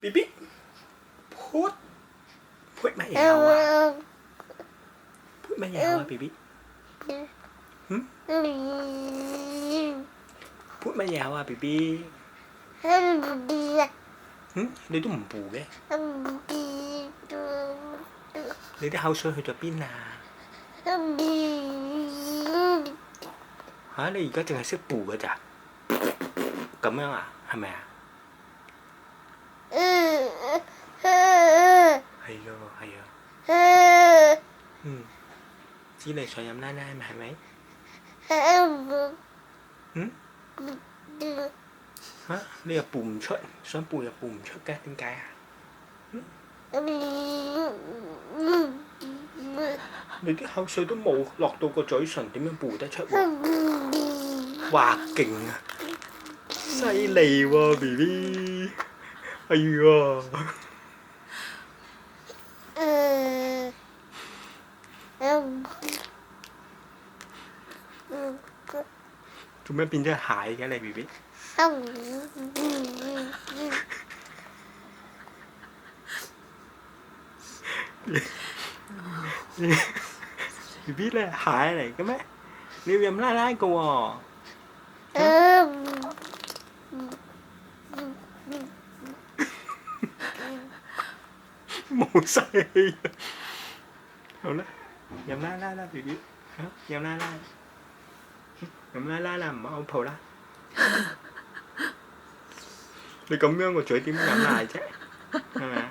B B พูดไม่ยาวอ่ะพูดไม่ยาวอ่ะ B B พูดไม่ยาวอ่ะ B B 你都唔補嘅，你啲口水去咗邊啊？嚇！你而家淨係識補㗎咋？咁樣啊？係咪啊？係啊，係啊。知你想飲奶奶咪係咪？嚇！你又補唔出，想補又補唔出嘅，點解啊？你啲口水都冇落到個嘴唇，點樣補得出喎？哇！勁啊！犀利喎 B B， 係啊！做咩變咗蟹嘅你 B B？ B B 咧蟹嚟嘅咩？你要飲奶奶嘅喎。冇晒氣啊！好啦，飲奶奶啦 B B， 飲奶奶，飲奶奶啦，唔好抱啦。你咁樣個嘴點飲奶啫？係咪啊？